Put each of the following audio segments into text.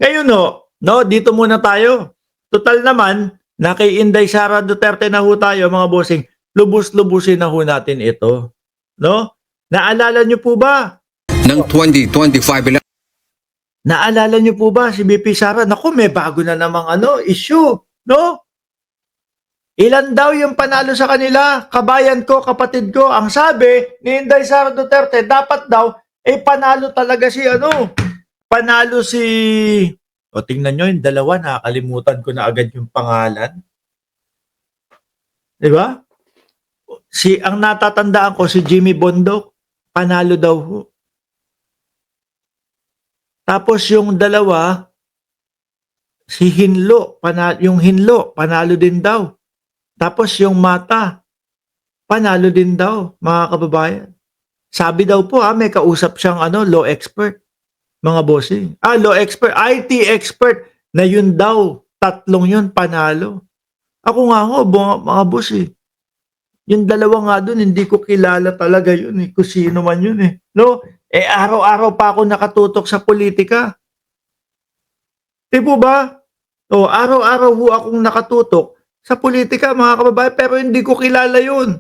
Ngayon no, dito muna tayo. Total naman, na kay Inday Sara Duterte na ho tayo mga bossing, lubos-lubusin na ho natin ito. No? Naalala niyo po ba? Ng 2025 Naalala niyo po ba si BP Sara? Naku, may bago na namang issue. No? Ilan daw yung panalo sa kanila? Kabayan ko, kapatid ko. Ang sabi ni Inday Sara Duterte, dapat daw, panalo talaga si panalo si... O tingnan nyo yung dalawa, nakakalimutan ko na agad yung pangalan. Di ba? Ang natatandaan ko, si Jimmy Bondoc, panalo daw ho. Tapos yung dalawa, si Hinlo, yung Hinlo, panalo din daw. Tapos yung Mata, panalo din daw, mga kababayan. Sabi daw po may kausap siyang law expert, mga bossing. Law expert, IT expert, na yun daw, tatlong yun, panalo. Ako nga ho, mga boss yung dalawa nga dun, hindi ko kilala talaga yun kung sino man yun No? Araw-araw pa ako nakatutok sa politika. Di po ba? Araw-araw ho akong nakatutok sa politika, mga kababayan, pero hindi ko kilala yun.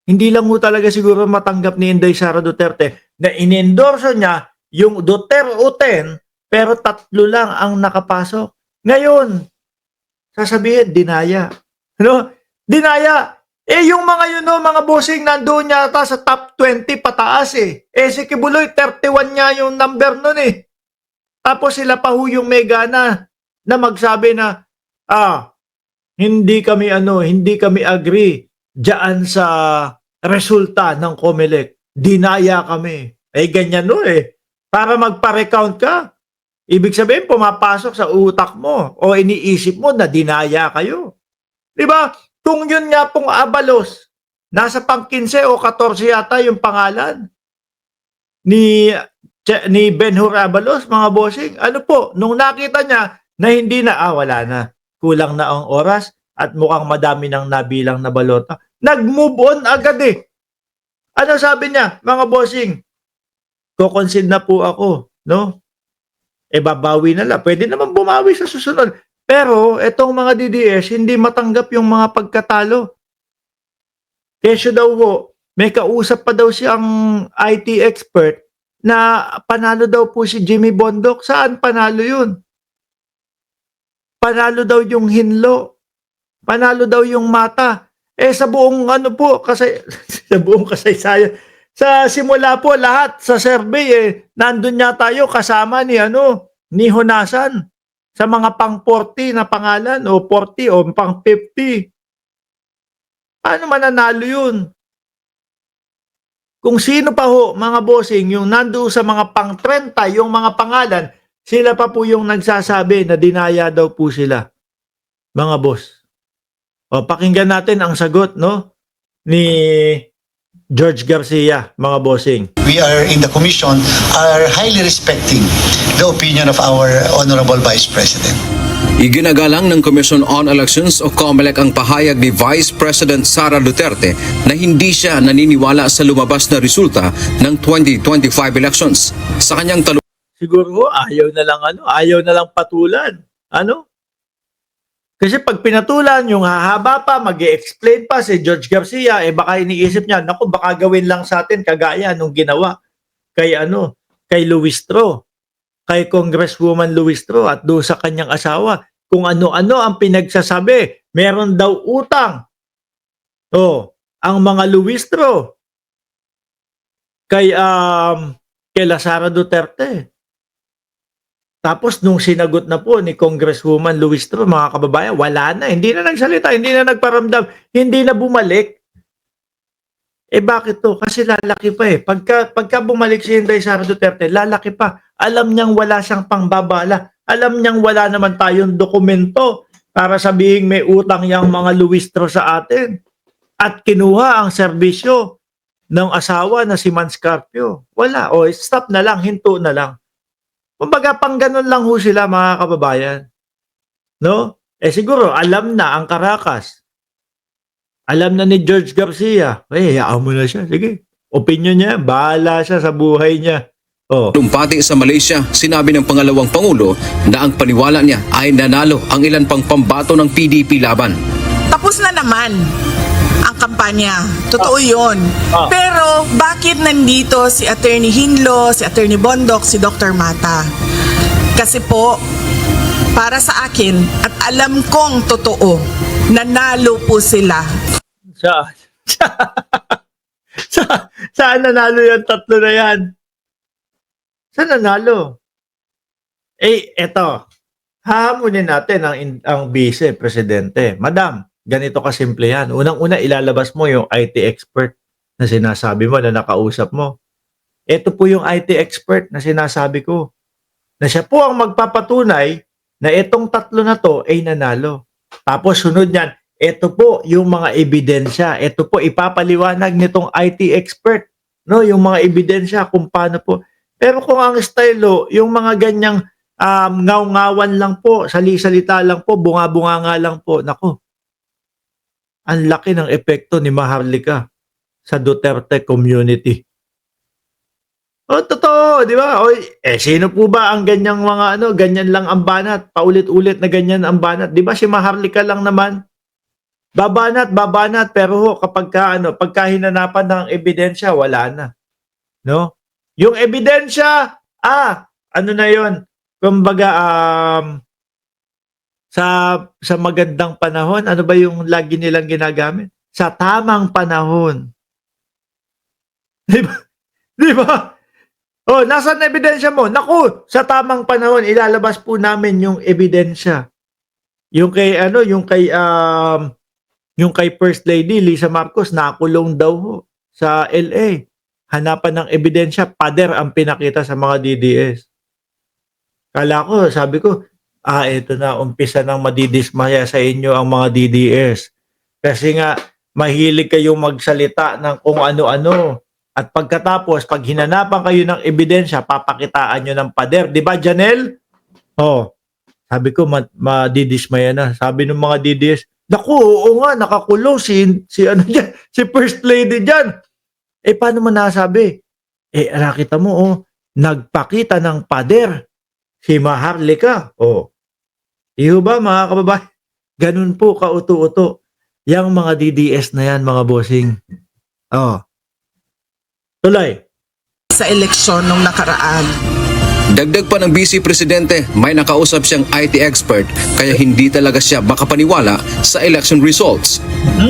Hindi lang ho talaga siguro matanggap ni Inday Sara Duterte na inendorso niya yung Duterte 10, pero 3 lang ang nakapasok. Ngayon, sasabihin, dinaya. Dinaya. Yung mga yun mga bossing, nandoon yata sa top 20 pataas si Kibuloy, 31 niya yung number nun Tapos sila pa ho yung may gana na magsabi na, hindi kami agree diyan sa resulta ng COMELEC. Dinaya kami. Ganyan Para magpa-recount ka. Ibig sabihin, pumapasok sa utak mo o iniisip mo na dinaya kayo. Di ba? Kung yun nga pong Abalos, nasa pang 15 o 14 yata yung pangalan ni Ben-Hur Abalos, mga bossing. Nung nakita niya na hindi na, wala na. Kulang na ang oras at mukhang madami nang nabilang na balota. Nag-move on agad Ano sabi niya, mga bossing? Ko-concede na po ako, no? Babawi na lang. Pwede naman bumawi sa susunod. Pero, itong mga DDS, hindi matanggap yung mga pagkatalo. Kesyo daw ho, may kausap pa daw siyang IT expert na panalo daw po si Jimmy Bondoc. Saan panalo yun? Panalo daw yung Hinlo. Panalo daw yung Mata. Sa buong kasi sa buong kasaysayan, sa simula po lahat sa survey nandun niya tayo kasama ni Honasan sa mga pang 40 na pangalan o 40 o pang 50. Paano mananalo yun? Kung sino pa ho, mga bossing, yung nandoon sa mga pang 30, yung mga pangalan, sila pa po yung nagsasabi na dinaya daw po sila. Mga boss. Pakinggan natin ang sagot ni George Garcia, mga bossing. We are in the commission are highly respecting the opinion of our Honorable Vice President. Iginagalang ng Commission on Elections o COMELEC ang pahayag ni Vice President Sara Duterte na hindi siya naniniwala sa lumabas na resulta ng 2025 elections. Sa kanyang siguro ayaw na lang patulan. Kasi pag pinatulan, yung hahaba pa, mag-i-explain pa si George Garcia, baka iniisip niya, naku, baka gawin lang sa atin kagaya nung ginawa kay kay Luistro, kay Congresswoman Luistro at doon sa kanyang asawa. Kung ano-ano ang pinagsasabi, meron daw utang. Ang mga Luistro kay Sara Duterte. Tapos nung sinagot na po ni Congresswoman Luistro, mga kababayan, wala na. Hindi na nagsalita, hindi na nagparamdam, hindi na bumalik. Bakit to? Kasi lalaki pa Pagka bumalik si Inday Sara Duterte, lalaki pa. Alam niyang wala siyang pangbabala. Alam niyang wala naman tayong dokumento para sabihin may utang yang mga Luistro sa atin. At kinuha ang serbisyo ng asawa na si Manscarpio. Wala. Stop na lang, hinto na lang. Kumbaga, pang ganun lang ho sila, mga kababayan. No? Siguro, alam na ang Caracas. Alam na ni George Garcia. Hayaan mo na siya. Sige. Opinion niya. Bahala siya sa buhay niya. Oh. Lumpati sa Malaysia, sinabi ng pangalawang pangulo na ang paniwala niya ay nanalo ang ilan pang pambato ng PDP laban. Tapos na naman ang kampanya. Totoo yun. Ah. Pero bakit nandito si Attorney Hinlo, si Attorney Bondoc, si Dr. Mata? Kasi po, para sa akin, at alam kong totoo, nanalo po sila. Saan nanalo yung tatlo na yan? Saan nanalo? Eto. Hahamunin natin ang vice presidente. Madam, ganito kasimple yan. Unang-una, ilalabas mo yung IT expert na sinasabi mo, na nakausap mo. Ito po yung IT expert na sinasabi ko. Na siya po ang magpapatunay na itong tatlo na to ay nanalo. Tapos sunod niyan, ito po yung mga ebidensya. Ito po ipapaliwanag nitong IT expert, no, yung mga ebidensya kung paano po. Pero kung ang estilo, yung mga ganyang ngaw-ngawan lang po, sali-salita lang po, bunga-bunga nga lang po, nako. Ang laki ng epekto ni Maharlika sa Duterte community. O, totoo, di ba? O, sino po ba ang ganyang mga ganyan lang ang banat, paulit-ulit na ganyan ang banat. Di ba si Maharlika lang naman? Babanat, pero pagka hinanapan ng ebidensya, wala na. No? Yung ebidensya, ano na yon? Kumbaga, sa magandang panahon, ano ba yung lagi nilang ginagamit? Sa tamang panahon. Di ba? Di ba? Oh, nasaan na ebidensya mo? Naku, sa tamang panahon, ilalabas po namin yung ebidensya. Yung kay First Lady Lisa Marcos, nakulong daw ho sa LA. Hanapan ng ebidensya, pader ang pinakita sa mga DDS. Kala ko, sabi ko, ito na, umpisa nang madidismaya sa inyo ang mga DDS. Kasi nga, mahilig kayong magsalita ng kung ano-ano. At pagkatapos, pag hinanapan kayo ng ebidensya, papakitaan nyo ng pader. Di ba, Janelle? Oh, sabi ko, madidismaya na. Sabi ng mga DDS, naku, oo nga, nakakulong si First Lady dyan. Paano mo nasabi? Nakita mo, nagpakita ng pader si Maharlika. Iyo ba, mga kababayan? Ganun po, kauto-uto. Yang mga DDS na yan, mga bossing. Tuloy. Sa eleksyon nung nakaraan. Dagdag pa ng Vice Presidente, may nakausap siyang IT expert kaya hindi talaga siya makapaniwala sa election results.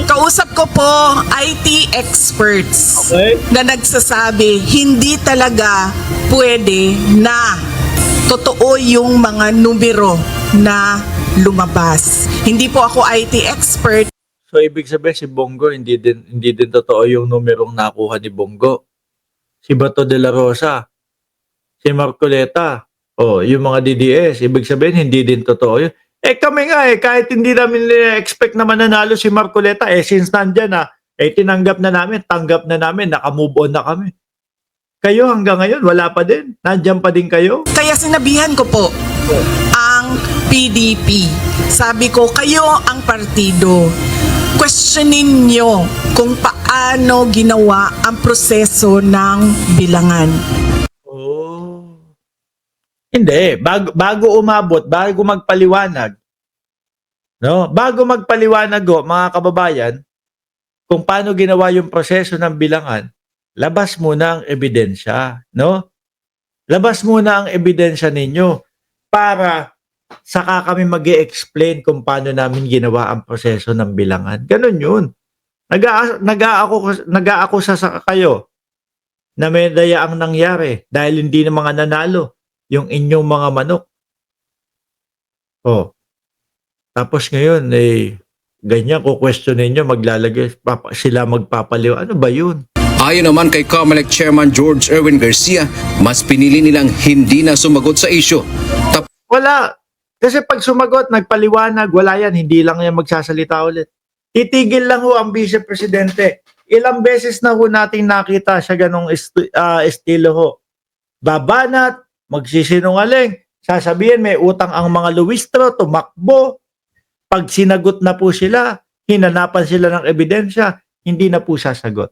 Kausap ko po IT experts Okay. na nagsasabi hindi talaga pwede na totoo yung mga numero na lumabas. Hindi po ako IT expert. So, ibig sabihin si Bongo, hindi din totoo yung numerong nakuha ni Bongo. Si Bato de la Rosa, si Marcoleta, yung mga DDS, ibig sabihin hindi din totoo yun. Kami nga kahit hindi namin expect na mananalo si Marcoleta, since nandyan tinanggap na namin, tanggap na namin, nakamove on na kami. Kayo hanggang ngayon, wala pa din. Nandyan pa din kayo. Kaya sinabihan ko po ang PDP. Sabi ko, kayo ang partido. Questionin nyo kung paano ginawa ang proseso ng bilangan. Hindi, bago umabot, bago magpaliwanag. No? Bago magpaliwanag mga kababayan, kung paano ginawa yung proseso ng bilangan, labas muna ang ebidensya, no? Labas muna ang ebidensya ninyo para saka kami mag-i-explain kung paano namin ginawa ang proseso ng bilangan. Ganun yun. Nag-aakusa sa kayo na may dayaang nangyari dahil hindi na mga nanalo yung inyong mga manok. Tapos ngayon, ganyan ko questionin nyo, maglalagay, sila magpapaliw. Ano ba yun? Ayon naman kay COMELEC Chairman George Erwin Garcia, mas pinili nilang hindi na sumagot sa issue. Wala. Kasi pag sumagot, nagpaliwanag, wala yan, hindi lang yan magsasalita ulit. Titigil lang ho ang Vice Presidente. Ilang beses na ho natin nakita siya ganong estilo ho. Babanat, magsisinungaling, sasabihin may utang ang mga Luistro, tumakbo. Pag sinagot na po sila, hinanapan sila ng ebidensya, hindi na po sasagot.